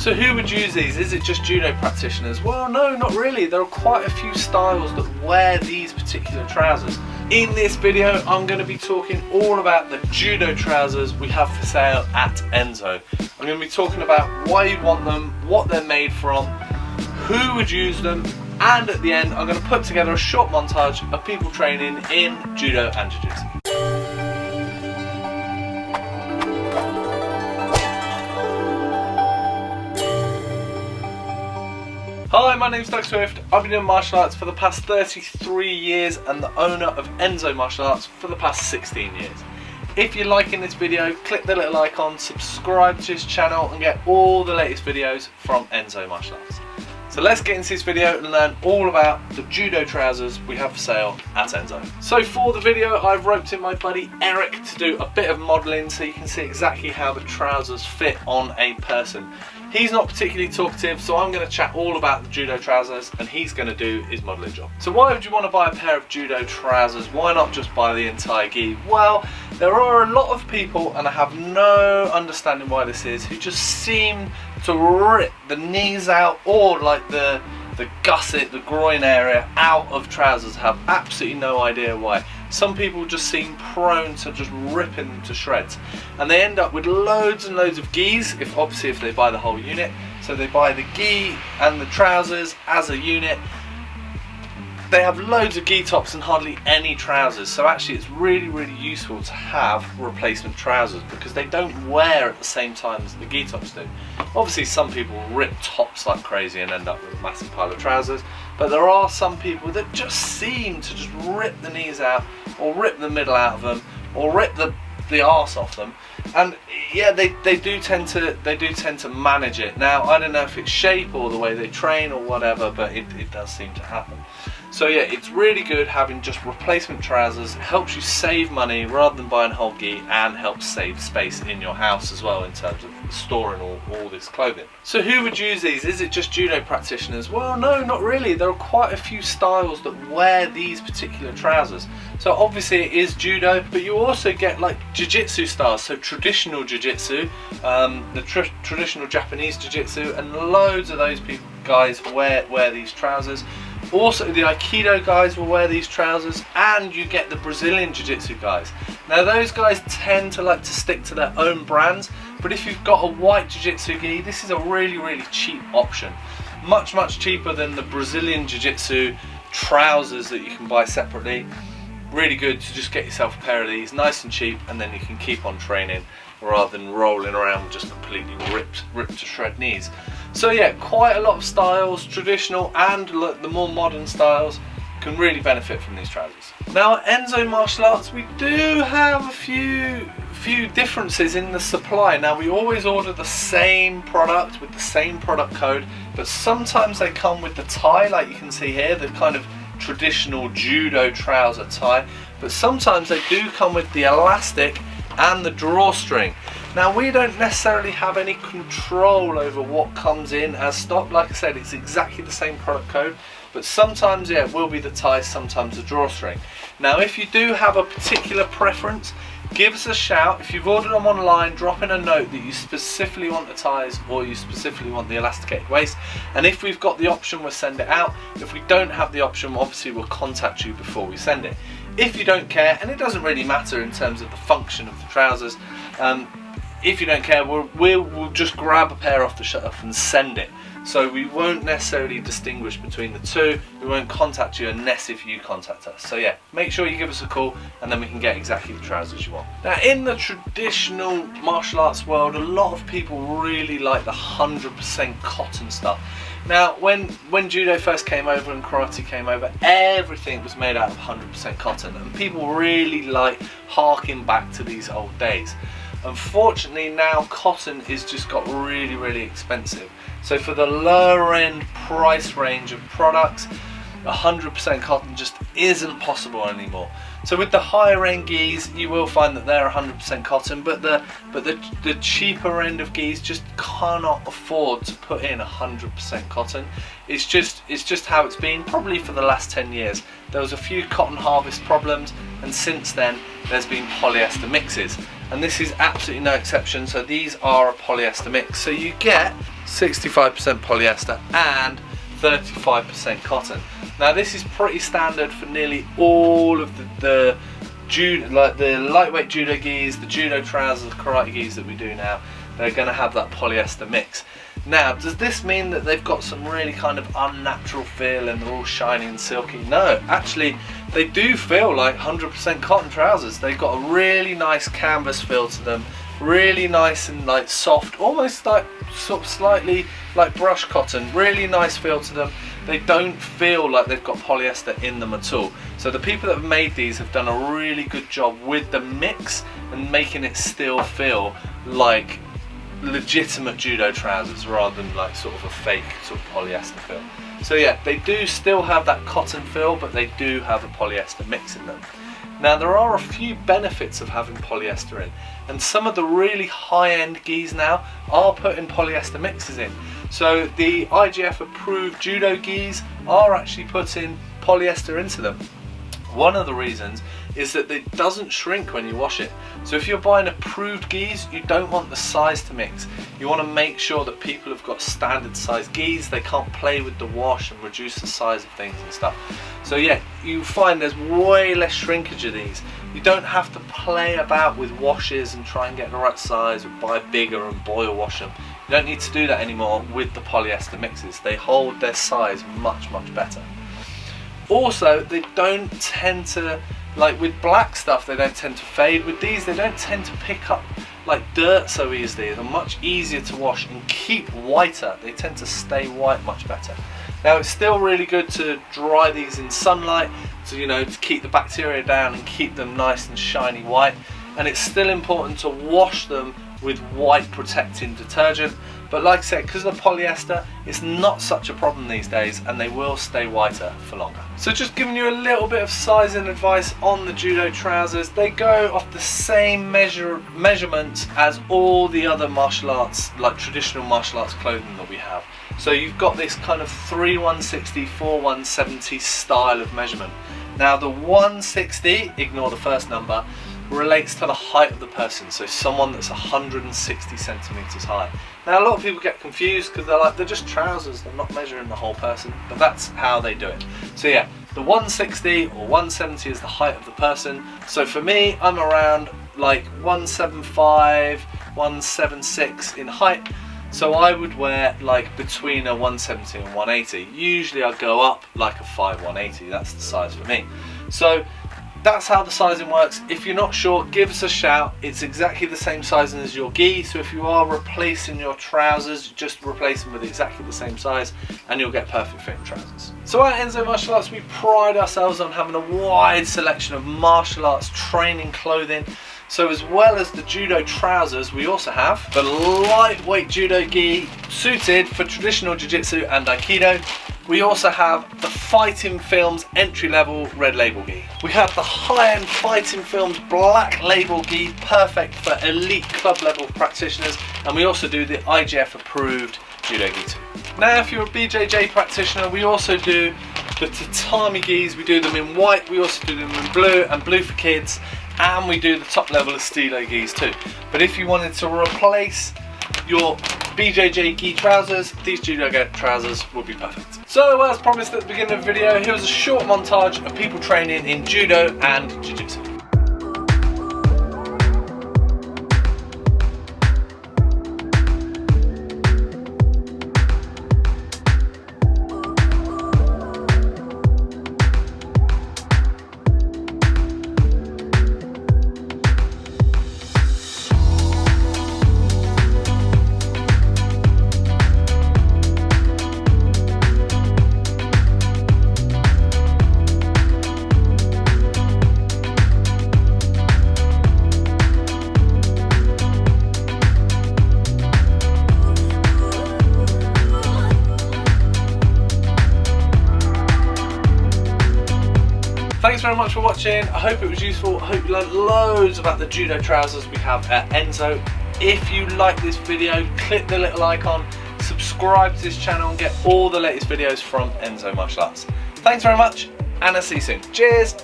So who would use these? Is it just judo practitioners? Well, no, not really. There are quite a few styles that wear these particular trousers. In this video, I'm going to be talking all about the judo trousers we have for sale at Enso. I'm going to be talking about why you'd want them, what they're made from, who would use them, and at the end, I'm going to put together a short montage of people training in Judo and Ju Jitsu. Hi, my name's Doug Swift. I've been doing martial arts for the past 33 years and the owner of Enso Martial Arts for the past 16 years. If you're liking this video, click the little icon, subscribe to this channel and get all the latest videos from Enso Martial Arts. So let's get into this video and learn all about the judo trousers we have for sale at Enso. So for the video, I've roped in my buddy Eric to do a bit of modelling so you can see exactly how the trousers fit on a person. He's not particularly talkative, so I'm going to chat all about the judo trousers and he's going to do his modelling job. So why would you want to buy a pair of judo trousers? Why not just buy the entire gi? Well, there are a lot of people, and I have no understanding why this is, who just seem to rip the knees out or like the gusset, the groin area out of trousers. Have absolutely no idea why. Some people just seem prone to just ripping them to shreds, and they end up with loads and loads of gis, obviously if they buy the whole unit. So they buy the gi and the trousers as a unit. They have loads of gi tops and hardly any trousers, so actually it's really useful to have replacement trousers because they don't wear at the same time as the gi tops do. Obviously some people rip tops like crazy and end up with a massive pile of trousers, but there are some people that just seem to just rip the knees out or rip the middle out of them or rip the arse off them, and yeah, they do tend to manage it. Now I don't know if it's shape or the way they train or whatever, but it does seem to happen. So yeah, it's really good having just replacement trousers. It helps you save money rather than buying whole gi, and helps save space in your house as well in terms of storing all this clothing. So who would use these? Is it just judo practitioners? Well, no, not really. There are quite a few styles that wear these particular trousers. So obviously it is judo, but you also get like jiu-jitsu styles, so traditional jiu-jitsu, the traditional Japanese jiu-jitsu, and loads of those guys wear these trousers. Also the Aikido guys will wear these trousers, and you get the Brazilian Jiu-Jitsu guys. Now those guys tend to like to stick to their own brands, but if you've got a white Jiu-Jitsu gi, this is a really cheap option. Much cheaper than the Brazilian Jiu-Jitsu trousers that you can buy separately. Really good to just get yourself a pair of these, nice and cheap, and then you can keep on training rather than rolling around with just completely ripped to shred knees. So yeah, quite a lot of styles, traditional and the more modern styles, can really benefit from these trousers. Now at Enso Martial Arts, we do have a few differences in the supply. Now we always order the same product with the same product code, but sometimes they come with the tie, like you can see here, the kind of traditional judo trouser tie, but sometimes they do come with the elastic and the drawstring. Now we don't necessarily have any control over what comes in as stock. Like I said, it's exactly the same product code, but sometimes yeah, it will be the tie, sometimes the drawstring. Now if you do have a particular preference, give us a shout. If you've ordered them online, drop in a note that you specifically want the ties or you specifically want the elasticated waist, and if we've got the option, we'll send it out. If we don't have the option, obviously we'll contact you before we send it. If you don't care, and it doesn't really matter in terms of the function of the trousers, if you don't care, we'll just grab a pair off the shelf and send it. So we won't necessarily distinguish between the two. We won't contact you unless if you contact us. So yeah, make sure you give us a call and then we can get exactly the trousers you want. Now in the traditional martial arts world, a lot of people really like the 100% cotton stuff. Now when judo first came over and karate came over, everything was made out of 100% cotton, and people really like harking back to these old days. Unfortunately now cotton is just got really expensive. So for the lower end price range of products, 100% cotton just isn't possible anymore. So with the higher end gis, you will find that they're 100% cotton, but the cheaper end of gis just cannot afford to put in 100% cotton. It's just how it's been probably for the last 10 years. There was a few cotton harvest problems, and since then there's been polyester mixes, and this is absolutely no exception. So these are a polyester mix, so you get 65% polyester and 35% cotton. Now this is pretty standard for nearly all of the lightweight judo gis, the judo trousers, the karate gis that we do now. They're going to have that polyester mix. Now, does this mean that they've got some really kind of unnatural feel and they're all shiny and silky? No, actually they do feel like 100% cotton trousers. They've got a really nice canvas feel to them, really nice and like soft, almost like sort of slightly like brush cotton, really nice feel to them. They don't feel like they've got polyester in them at all. So the people that have made these have done a really good job with the mix and making it still feel like legitimate judo trousers rather than like sort of a fake sort of polyester feel. So yeah, they do still have that cotton feel, but they do have a polyester mix in them. Now there are a few benefits of having polyester in, and some of the really high-end gis now are putting polyester mixes in. So the IGF approved judo gis are actually putting polyester into them. One of the reasons is that it doesn't shrink when you wash it. So if you're buying approved gis, you don't want the size to mix. You want to make sure that people have got standard size gis. They can't play with the wash and reduce the size of things and stuff. So yeah, you find there's way less shrinkage of these. You don't have to play about with washes and try and get the right size or buy bigger and boil wash them. You don't need to do that anymore with the polyester mixes. They hold their size much, much better. Also, they don't tend to, like with black stuff, they don't tend to fade. With these, they don't tend to pick up like dirt so easily. They're much easier to wash and keep whiter. They tend to stay white much better. Now, it's still really good to dry these in sunlight to, you know, to keep the bacteria down and keep them nice and shiny white. And it's still important to wash them with white protecting detergent. But like I said, because of the polyester, it's not such a problem these days, and they will stay whiter for longer. So just giving you a little bit of sizing advice on the judo trousers. They go off the same measurements as all the other martial arts, like traditional martial arts clothing that we have. So you've got this kind of 3/160, 4/170 style of measurement. Now the 160, ignore the first number, relates to the height of the person, so someone that's 160 centimeters high. Now a lot of people get confused because they're like, they're just trousers, they're not measuring the whole person, but that's how they do it. So yeah, the 160 or 170 is the height of the person. So for me, I'm around like 175, 176 in height. So I would wear like between a 170 and 180. Usually I go up like a 5/180, that's the size for me. So that's how the sizing works. If you're not sure, give us a shout. It's exactly the same sizing as your gi, so if you are replacing your trousers, just replace them with exactly the same size and you'll get perfect fit trousers. So at Enso Martial Arts, we pride ourselves on having a wide selection of martial arts training clothing. So as well as the judo trousers, we also have the lightweight judo gi suited for traditional jiu-jitsu and aikido. We also have the Fighting Films entry-level red label gi. We have the high-end Fighting Films black label gi, perfect for elite club level practitioners, and we also do the IGF approved Judo Gi too. Now if you're a BJJ practitioner, we also do the tatami gis. We do them in white, we also do them in blue and blue for kids, and we do the top level of stilo gis too. But if you wanted to replace your BJJ gi trousers, these Judoka trousers will be perfect. So as promised at the beginning of the video, here was a short montage of people training in judo and jiu-jitsu. Thanks very much for watching. I hope it was useful. I hope you learned loads about the judo trousers we have at Enso. If you like this video, click the little icon, subscribe to this channel and get all the latest videos from Enso Martial Arts. Thanks very much, and I'll see you soon. Cheers!